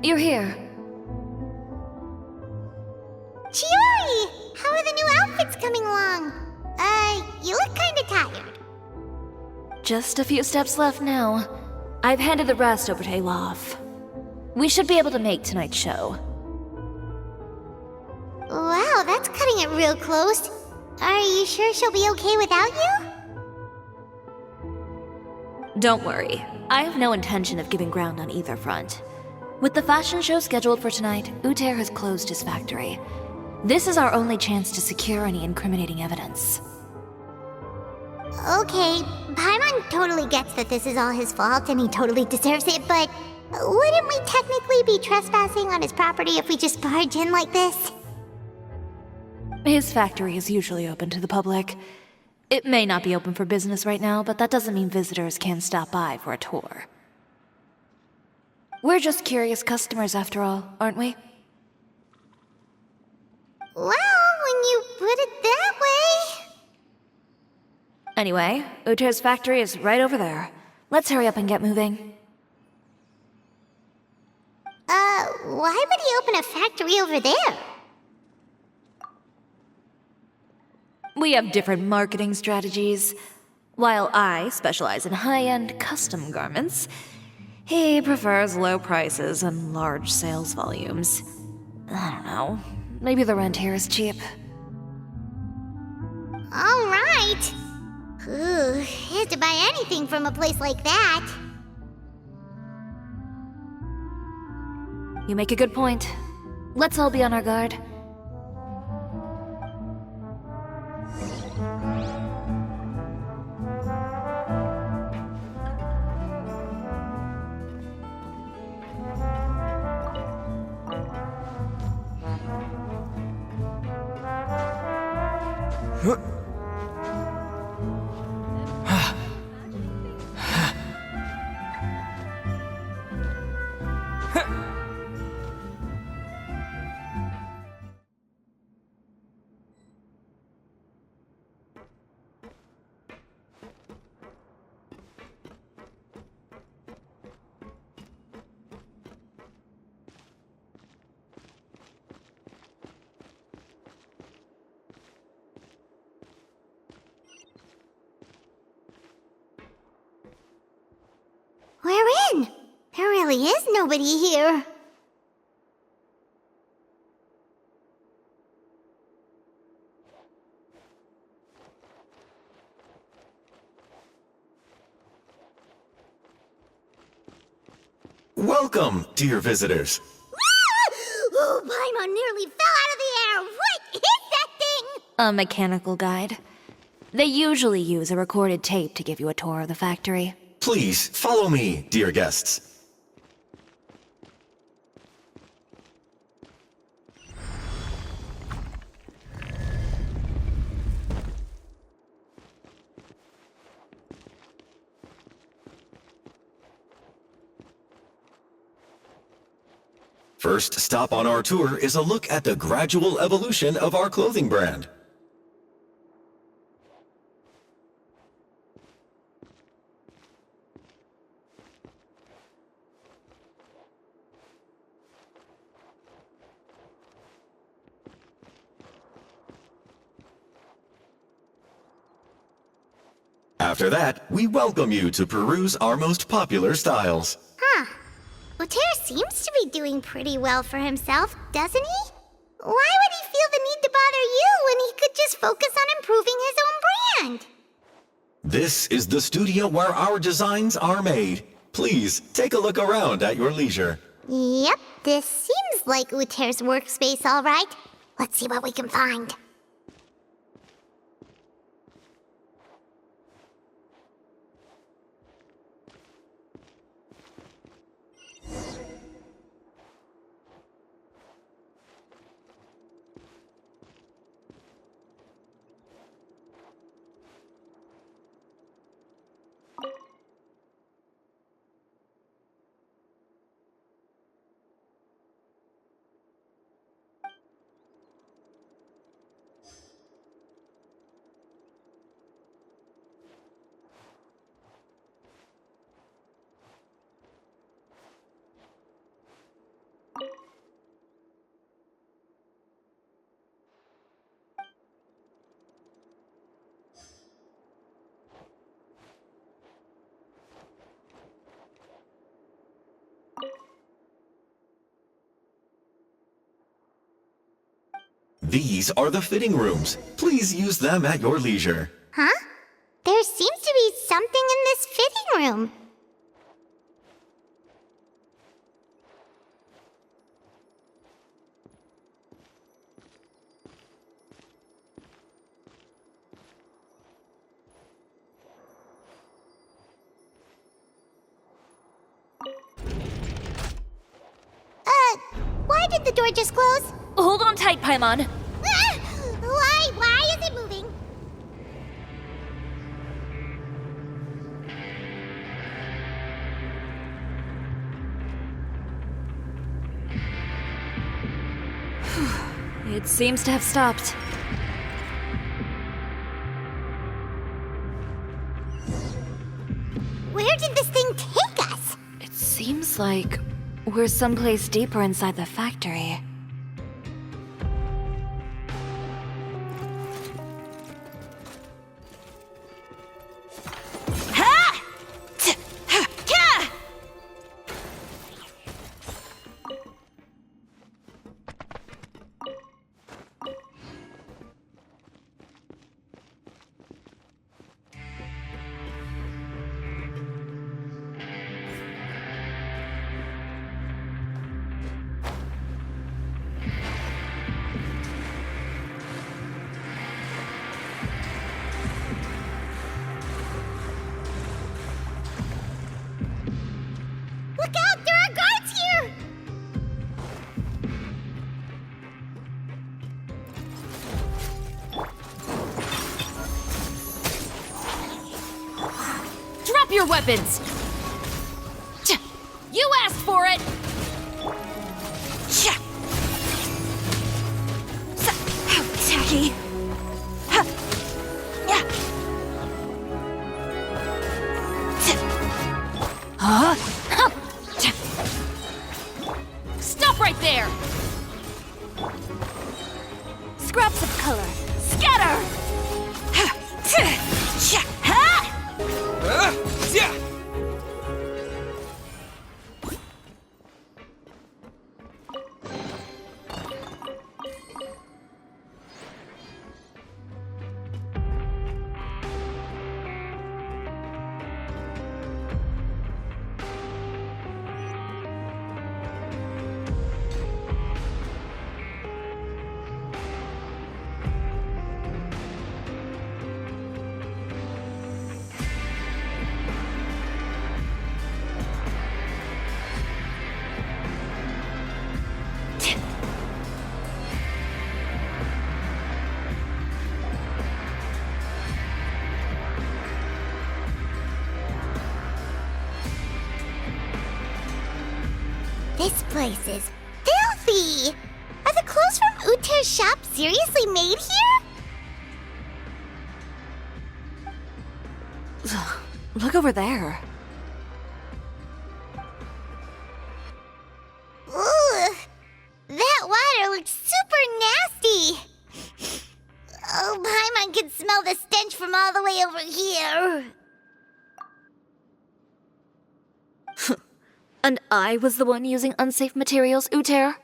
You're here. Chiori! How are the new outfits coming along? You look kinda tired. Just a few steps left now. I've handed the rest over to Olaf. We should be able to make tonight's show. Wow, that's cutting it real close. Are you sure she'll be okay without you? Don't worry. I have no intention of giving ground on either front. With the fashion show scheduled for tonight, Uter has closed his factory. This is our only chance to secure any incriminating evidence. Okay, Paimon totally gets that this is all his fault and he totally deserves it, but wouldn't we technically be trespassing on his property if we just barge in like this? His factory is usually open to the public. It may not be open for business right now, but that doesn't mean visitors can't stop by for a tour. We're just curious customers after all, aren't we? Well, when you put it that way... Anyway, Uter's factory is right over there. Let's hurry up and get moving. Why would he open a factory over there? We have different marketing strategies. While I specialize in high-end custom garments, he prefers low prices and large sales volumes. I don't know. Maybe the rent here is cheap. Alright. Ooh, hate to buy anything from a place like that. You make a good point. Let's all be on our guard. We're in. There really is nobody here. Welcome, dear visitors. Oh, Paimon nearly fell out of the air. What is that thing? A mechanical guide. They usually use a recorded tape to give you a tour of the factory. Please, follow me, dear guests. First stop on our tour is a look at the gradual evolution of our clothing brand. After that, we welcome you to peruse our most popular styles. Huh. Uter seems to be doing pretty well for himself, doesn't he? Why would he feel the need to bother you when he could just focus on improving his own brand? This is the studio where our designs are made. Please, take a look around at your leisure. Yep, this seems like Uter's workspace, all right. Let's see what we can find. These are the fitting rooms. Please use them at your leisure. Huh? There seems to be something in this fitting room. Why did the door just close? Hold on tight, Paimon. Ah! Why is it moving? It seems to have stopped. Where did this thing take us? It seems like we're someplace deeper inside the factory. Ha! Ka! Look out! There are guards here! Drop your weapons! You asked for it! How tacky! Huh? Stop right there! Scraps of color. Scatter! This place is filthy! Are the clothes from Uter's shop seriously made here? Look over there. Ooh, that water looks super nasty! Oh, Paimon can smell the stench from all the way over here. And I was the one using unsafe materials, Uter?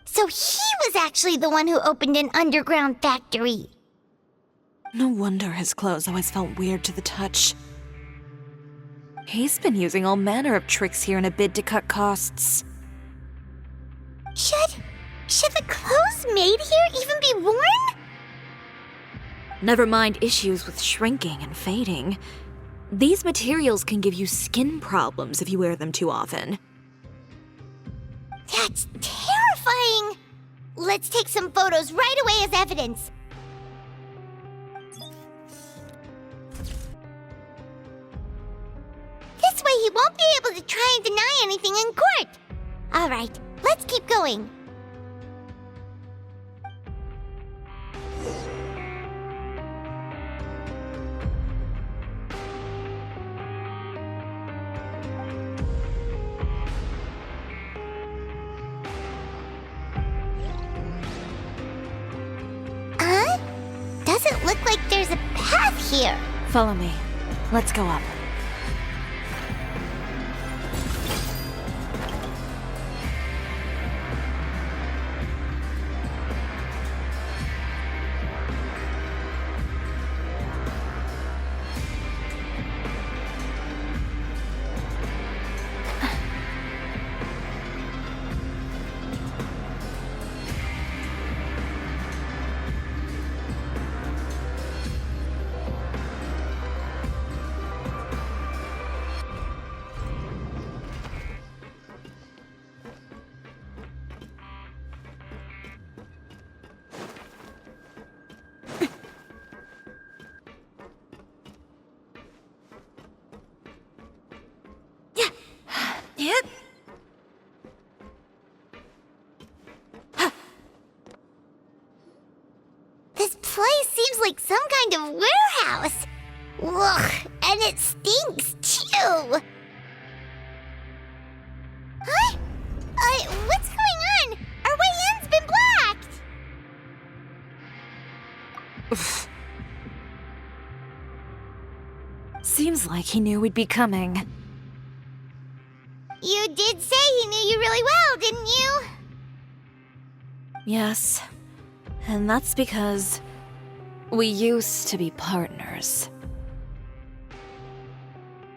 So he was actually the one who opened an underground factory. No wonder his clothes always felt weird to the touch. He's been using all manner of tricks here in a bid to cut costs. Should the clothes made here even be worn? Never mind issues with shrinking and fading. These materials can give you skin problems if you wear them too often. That's terrifying! Let's take some photos right away as evidence. This way he won't be able to try and deny anything in court. All right, let's keep going. Doesn't look like there's a path here. Follow me. Let's go up. Hit. This place seems like some kind of warehouse. Ugh, and it stinks too. Huh? What's going on? Our way in's been blocked. Seems like he knew we'd be coming. You did say he knew you really well, didn't you? Yes. And that's because we used to be partners.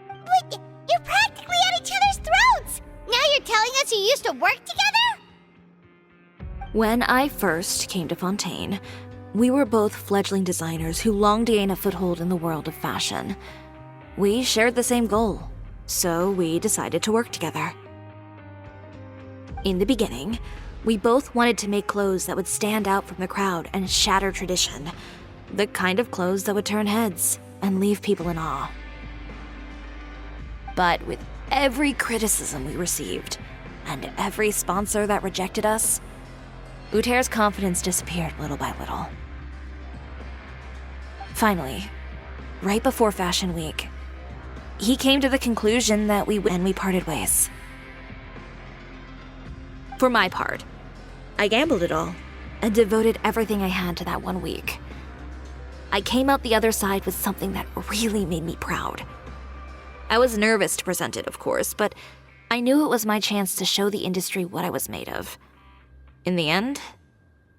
But you're practically at each other's throats. Now you're telling us you used to work together? When I first came to Fontaine, we were both fledgling designers who longed to gain a foothold in the world of fashion. We shared the same goal, so we decided to work together. In the beginning, we both wanted to make clothes that would stand out from the crowd and shatter tradition. The kind of clothes that would turn heads and leave people in awe. But with every criticism we received, and every sponsor that rejected us, Uter's confidence disappeared little by little. Finally, right before Fashion Week, he came to the conclusion that we parted ways. For my part, I gambled it all and devoted everything I had to that 1 week. I came out the other side with something that really made me proud. I was nervous to present it, of course, but I knew it was my chance to show the industry what I was made of. In the end,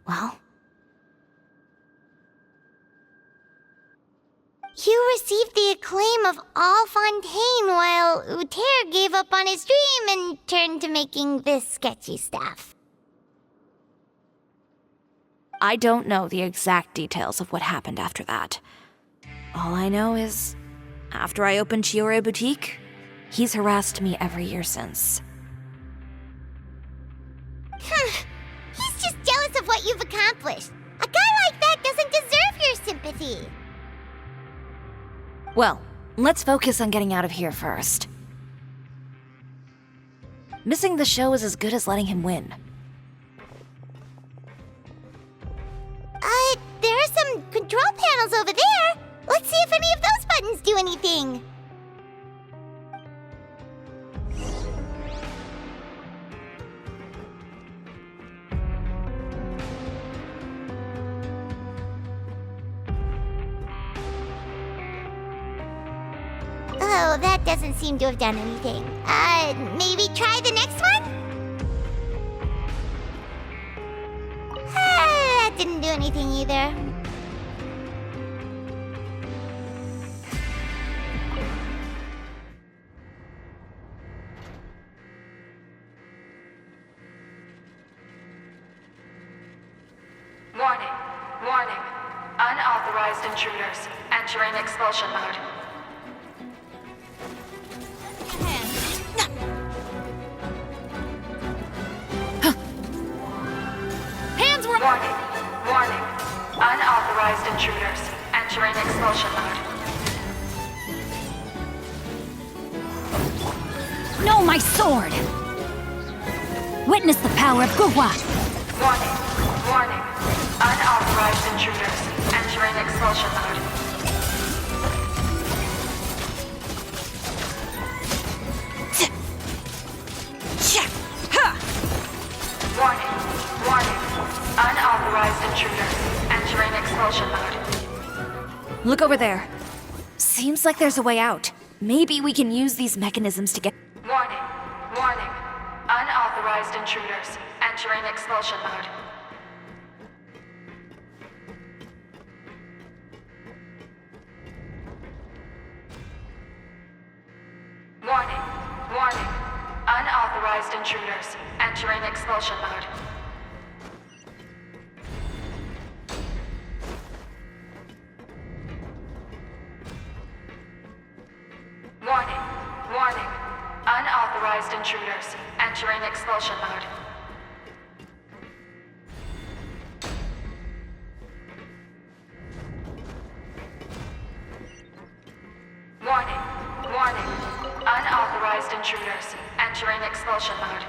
well... You received the acclaim of all Fontaine while Uter gave up on his dream and turned to making this sketchy stuff. I don't know the exact details of what happened after that. All I know is, after I opened Chiori Boutique, he's harassed me every year since. He's just jealous of what you've accomplished. A guy like that doesn't deserve your sympathy. Well, let's focus on getting out of here first. Missing the show is as good as letting him win. There are some control panels over there. Let's see if any of those buttons do anything. Oh, that doesn't seem to have done anything. Maybe try the next one? That didn't do anything either. Warning, warning. Unauthorized intruders entering expulsion mode. Hands were... Warning, warning. Unauthorized intruders entering expulsion mode. No, my sword! Witness the power of Gugwa! Warning, warning. Unauthorized intruders entering expulsion mode. Warning, warning. Unauthorized intruders entering expulsion mode. Look over there. Seems like there's a way out. Maybe we can use these mechanisms to get... Warning, warning. Unauthorized intruders entering expulsion mode. Warning, warning. Unauthorized intruders entering expulsion mode. Warning, warning. Unauthorized intruders entering expulsion mode. Warning, warning. Unauthorized intruders entering Entering expulsion mode.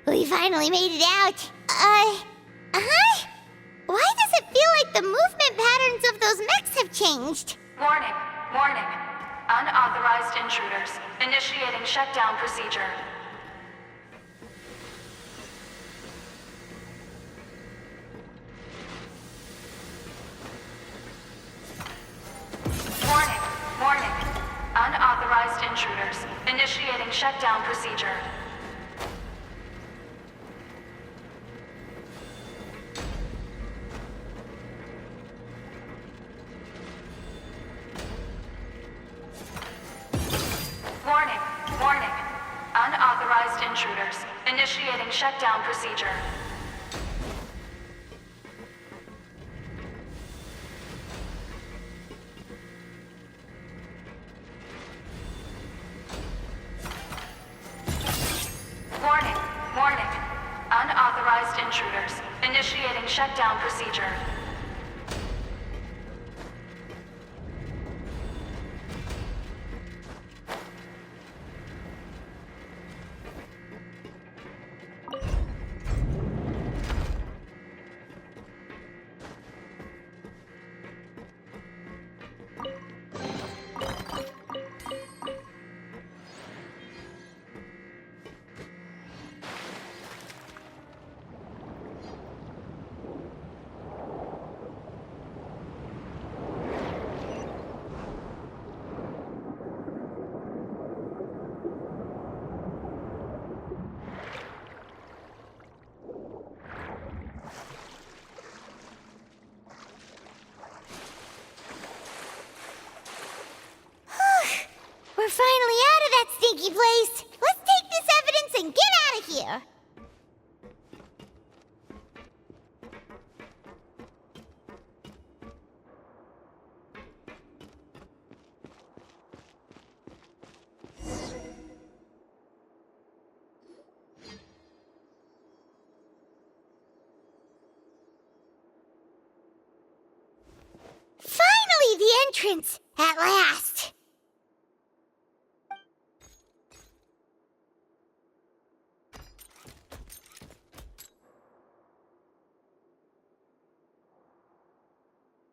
We finally made it out. Huh? Why does it feel like the movement patterns of those mechs have changed? Warning, warning. Unauthorized intruders. Initiating shutdown procedure. Warning, warning. Unauthorized intruders. Initiating shutdown procedure. Warning, warning. Unauthorized intruders. Initiating shutdown procedure. Warning, warning. Unauthorized intruders. Initiating shutdown procedure. We're finally out of that stinky place. Let's take this evidence and get out of here. Finally, the entrance! At last!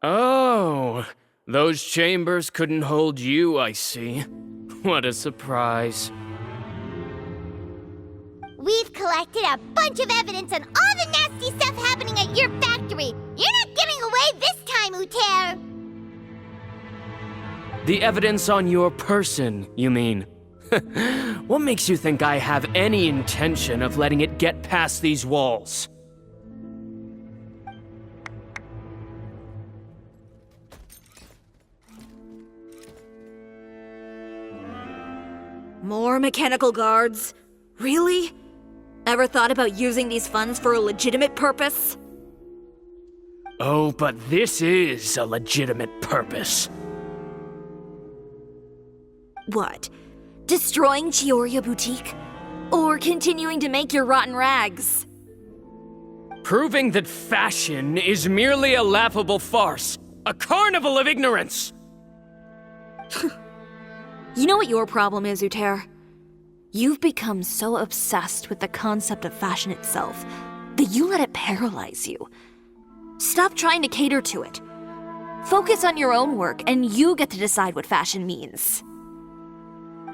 Oh, those chambers couldn't hold you, I see. What a surprise. We've collected a bunch of evidence on all the nasty stuff happening at your factory. You're not getting away this time, Uter. The evidence on your person, you mean? What makes you think I have any intention of letting it get past these walls? More mechanical guards? Really? Ever thought about using these funds for a legitimate purpose? Oh, but this is a legitimate purpose. What? Destroying Chiori Boutique? Or continuing to make your rotten rags? Proving that fashion is merely a laughable farce, a carnival of ignorance. You know what your problem is, Uter? You've become so obsessed with the concept of fashion itself that you let it paralyze you. Stop trying to cater to it. Focus on your own work, and you get to decide what fashion means.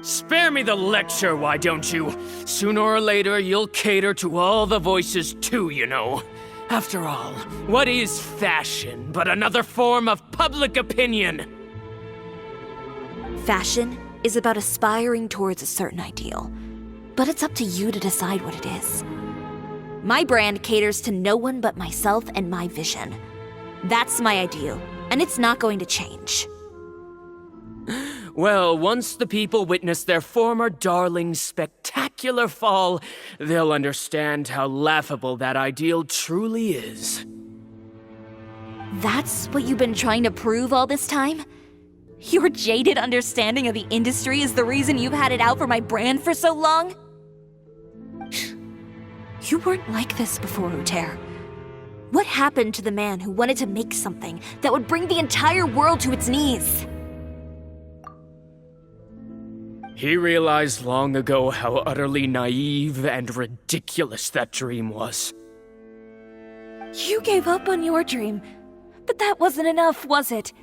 Spare me the lecture, why don't you? Sooner or later, you'll cater to all the voices too, you know. After all, what is fashion but another form of public opinion? Fashion is about aspiring towards a certain ideal, but it's up to you to decide what it is. My brand caters to no one but myself and my vision. That's my ideal, and it's not going to change. Well, once the people witness their former darling's spectacular fall, they'll understand how laughable that ideal truly is. That's what you've been trying to prove all this time? Your jaded understanding of the industry is the reason you've had it out for my brand for so long? You weren't like this before, Uter. What happened to the man who wanted to make something that would bring the entire world to its knees? He realized long ago how utterly naive and ridiculous that dream was. You gave up on your dream, but that wasn't enough, was it?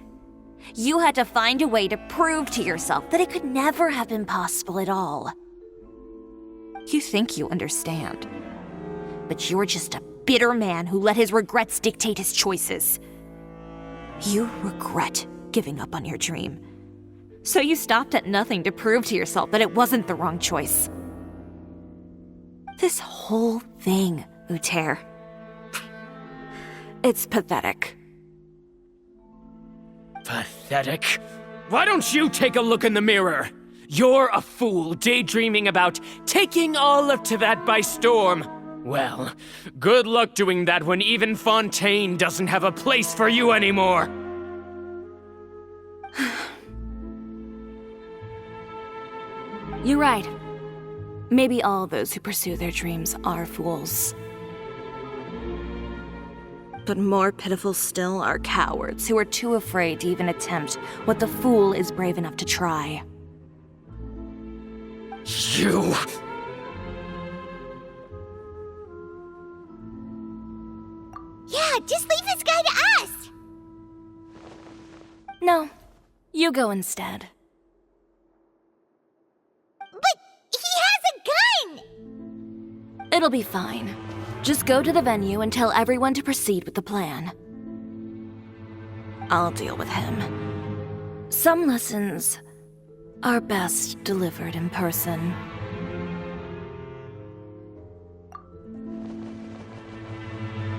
You had to find a way to prove to yourself that it could never have been possible at all. You think you understand, but you're just a bitter man who let his regrets dictate his choices. You regret giving up on your dream. So you stopped at nothing to prove to yourself that it wasn't the wrong choice. This whole thing, Uter. It's pathetic. Pathetic? Why don't you take a look in the mirror? You're a fool daydreaming about taking all of Teyvat by storm. Well, good luck doing that when even Fontaine doesn't have a place for you anymore. You're right. Maybe all those who pursue their dreams are fools. But more pitiful still are cowards who are too afraid to even attempt what the fool is brave enough to try. You... Yeah, just leave this guy to us! No, you go instead. But he has a gun! It'll be fine. Just go to the venue and tell everyone to proceed with the plan. I'll deal with him. Some lessons are best delivered in person.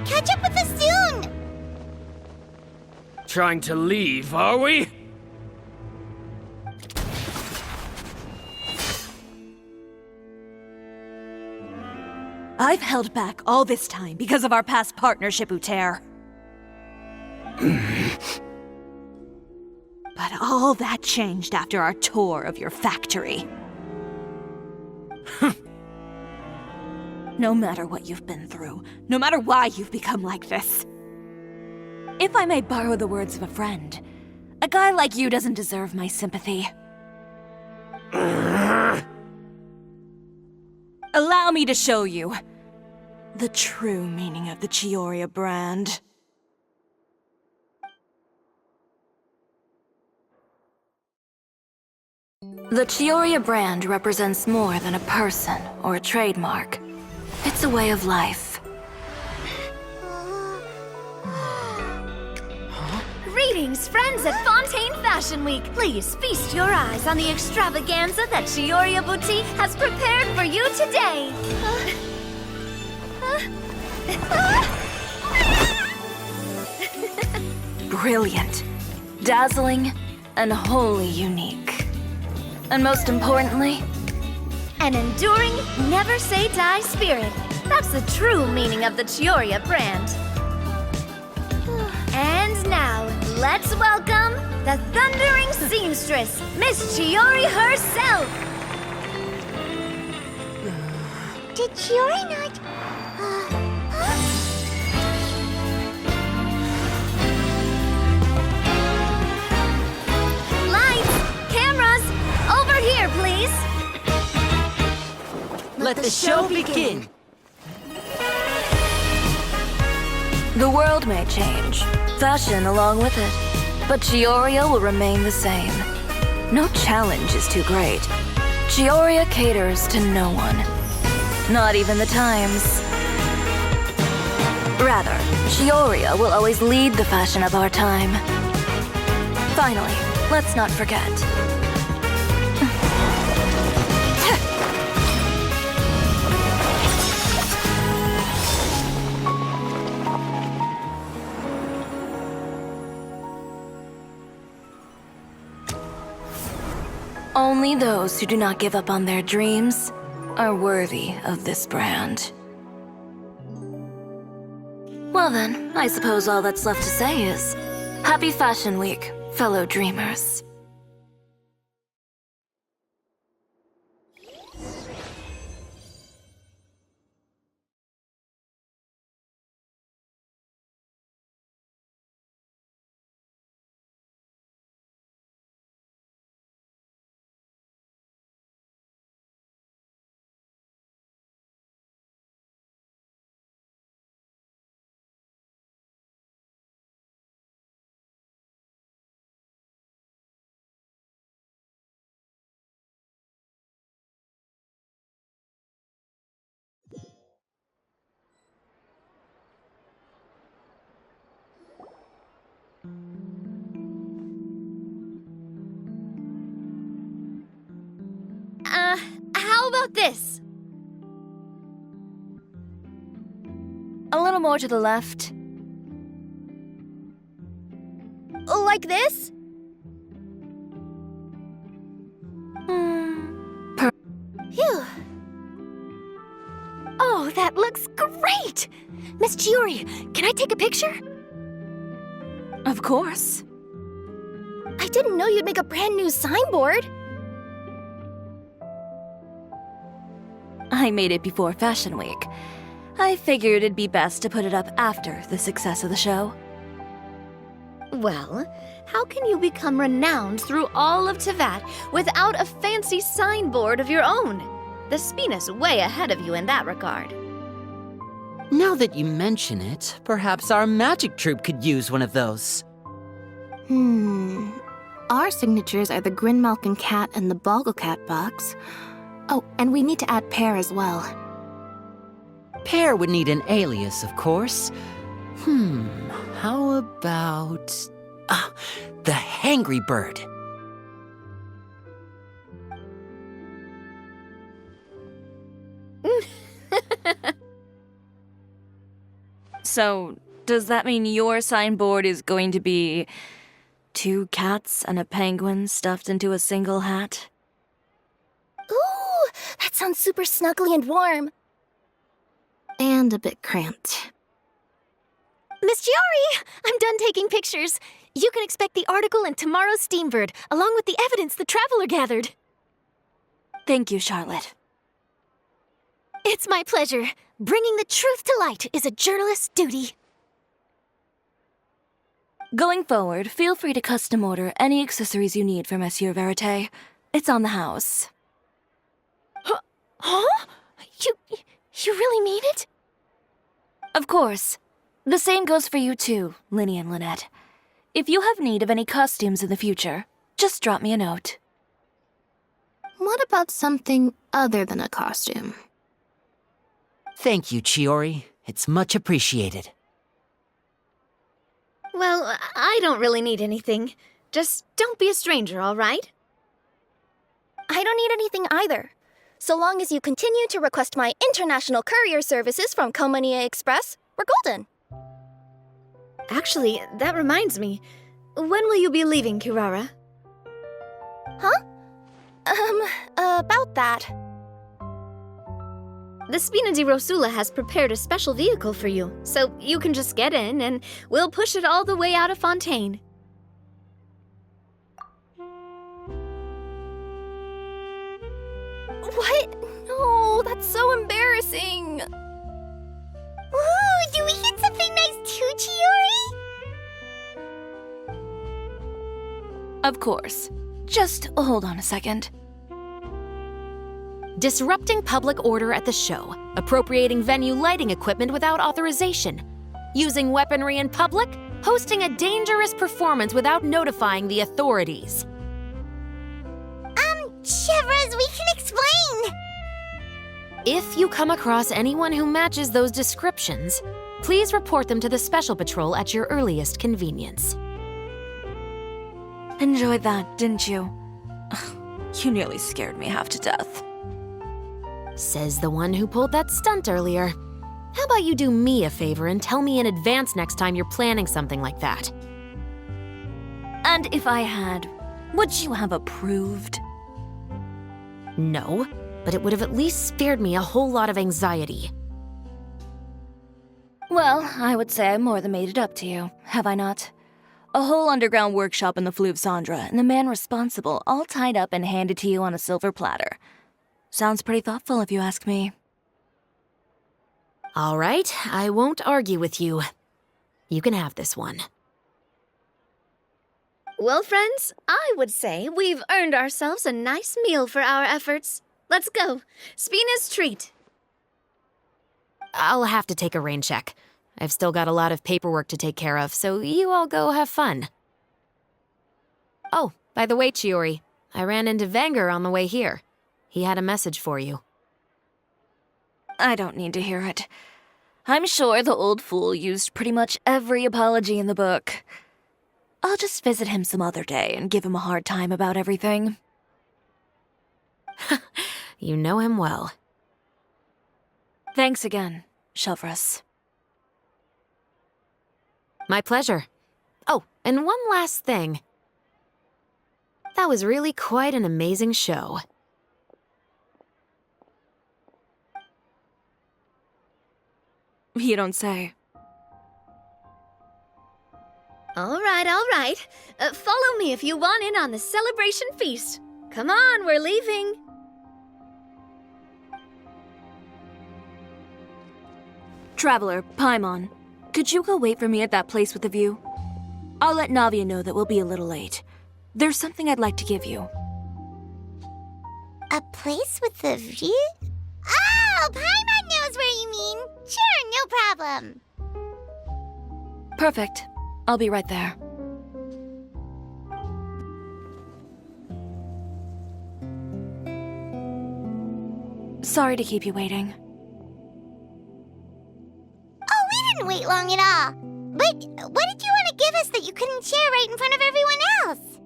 Catch up with us soon! Trying to leave, are we? I've held back all this time because of our past partnership, Uter. But all that changed after our tour of your factory. No matter what you've been through, no matter why you've become like this. If I may borrow the words of a friend, a guy like you doesn't deserve my sympathy. Allow me to show you the true meaning of the Chiori brand. The Chiori brand represents more than a person or a trademark. It's a way of life. Greetings, friends at Fontaine Fashion Week. Please feast your eyes on the extravaganza that Cisoria Boutique has prepared for you today. Brilliant, dazzling, and wholly unique. And most importantly, An enduring, never-say-die spirit. That's the true meaning of the Chiori brand. And now, let's welcome the thundering seamstress, Miss Chiori herself! Did Chiori not... Lights, cameras, over here, please! let the show begin. The world may change, fashion along with it, but Chioria will remain the same. No challenge is too great. Chioria caters to no one, not even the times. Rather, Chioria will always lead the fashion of our time. Finally, let's not forget. Only those who do not give up on their dreams are worthy of this brand. Well then, I suppose all that's left to say is, Happy Fashion Week, fellow dreamers. about this? A little more to the left. Like this? Phew. Oh, that looks great! Miss Chiori, can I take a picture? Of course. I didn't know you'd make a brand new signboard. I made it before Fashion Week. I figured it'd be best to put it up after the success of the show. Well, how can you become renowned through all of Tevat without a fancy signboard of your own? The Spina's way ahead of you in that regard. Now that you mention it, perhaps our magic troupe could use one of those. Our signatures are the Grinmalkin Cat and the Bogglecat box. Oh, and we need to add Pear as well. Pear would need an alias, of course. How about... the Hangry Bird. So, does that mean your signboard is going to be 2 cats and a penguin stuffed into a single hat? Ooh, that sounds super snuggly and warm. And a bit cramped. Miss Chiori, I'm done taking pictures. You can expect the article in tomorrow's Steambird, along with the evidence the Traveler gathered. Thank you, Charlotte. It's my pleasure. Bringing the truth to light is a journalist's duty. Going forward, feel free to custom order any accessories you need for Monsieur Verite. It's on the house. Huh? You really mean it? Of course. The same goes for you too, Linny and Lynette. If you have need of any costumes in the future, just drop me a note. What about something other than a costume? Thank you, Chiori. It's much appreciated. Well, I don't really need anything. Just don't be a stranger, all right? I don't need anything either. So long as you continue to request my international courier services from Komania Express, we're golden. Actually, that reminds me. When will you be leaving, Kirara? Huh? About that. The Spina di Rosula has prepared a special vehicle for you, so you can just get in and we'll push it all the way out of Fontaine. What? No, that's so embarrassing. Ooh, do we get something nice too, Chiori? Of course. Just hold on a second. Disrupting public order at the show, appropriating venue lighting equipment without authorization, using weaponry in public, hosting a dangerous performance without notifying the authorities. Chevras, we can explain! If you come across anyone who matches those descriptions, please report them to the Special Patrol at your earliest convenience. Enjoyed that, didn't you? You nearly scared me half to death. Says the one who pulled that stunt earlier. How about you do me a favor and tell me in advance next time you're planning something like that? And if I had, would you have approved? No, but it would have at least spared me a whole lot of anxiety. Well, I would say I more than made it up to you, have I not? A whole underground workshop in the Fleuve Cendra, and the man responsible all tied up and handed to you on a silver platter. Sounds pretty thoughtful if you ask me. All right, I won't argue with you. You can have this one. Well, friends, I would say we've earned ourselves a nice meal for our efforts. Let's go. Spina's treat. I'll have to take a rain check. I've still got a lot of paperwork to take care of, so you all go have fun. Oh, by the way, Chiori, I ran into Vanger on the way here. He had a message for you. I don't need to hear it. I'm sure the old fool used pretty much every apology in the book. I'll just visit him some other day and give him a hard time about everything. You know him well. Thanks again, Shelvrus. My pleasure. Oh, and one last thing. That was really quite an amazing show. You don't say. All right. Follow me if you want in on the celebration feast. Come on, we're leaving. Traveler, Paimon, could you go wait for me at that place with the view? I'll let Navia know that we'll be a little late. There's something I'd like to give you. A place with a view? Oh, Paimon knows where you mean. Sure, no problem. Perfect. I'll be right there. Sorry to keep you waiting. Oh, we didn't wait long at all. But what did you want to give us that you couldn't share right in front of everyone else?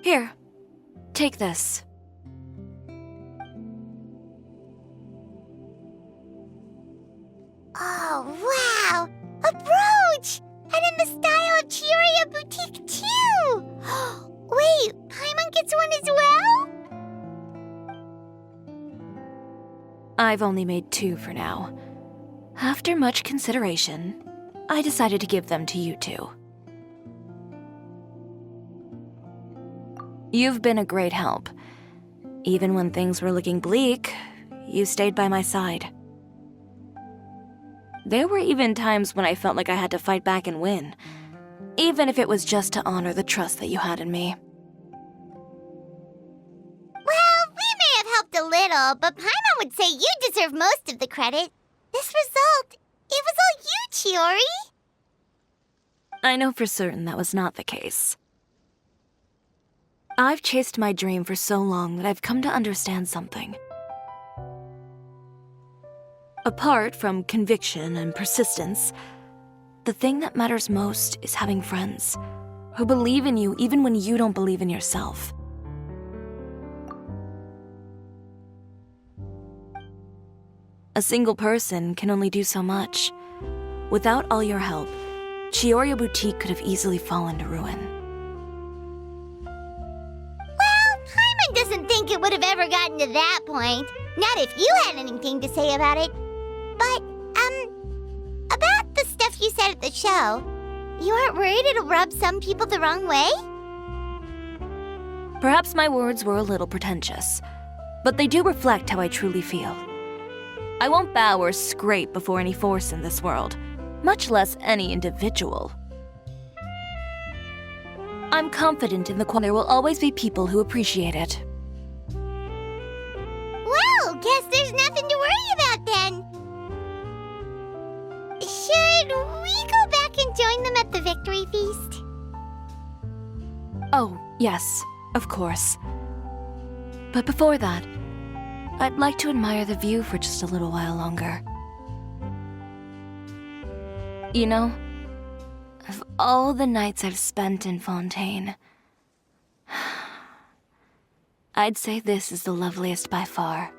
Here, take this. Oh, wow! A brooch! And in the style of Cisoria boutique, too! Wait, Paimon gets one as well? I've only made 2 for now. After much consideration, I decided to give them to you two. You've been a great help. Even when things were looking bleak, you stayed by my side. There were even times when I felt like I had to fight back and win, even if it was just to honor the trust that you had in me. Well, we may have helped a little, but Paimon would say you deserve most of the credit. This result, it was all you, Chiori. I know for certain that was not the case. I've chased my dream for so long that I've come to understand something. Apart from conviction and persistence, the thing that matters most is having friends who believe in you even when you don't believe in yourself. A single person can only do so much. Without all your help, Chiori Boutique could have easily fallen to ruin. Well, Paimon doesn't think it would have ever gotten to that point. Not if you had anything to say about it. But, about the stuff you said at the show, you aren't worried it'll rub some people the wrong way? Perhaps my words were a little pretentious, but they do reflect how I truly feel. I won't bow or scrape before any force in this world, much less any individual. I'm confident in the quality. There will always be people who appreciate it. Well, guess there's nothing to worry about then. Should we go back and join them at the victory feast? Oh, yes, of course. But before that, I'd like to admire the view for just a little while longer. You know, of all the nights I've spent in Fontaine, I'd say this is the loveliest by far.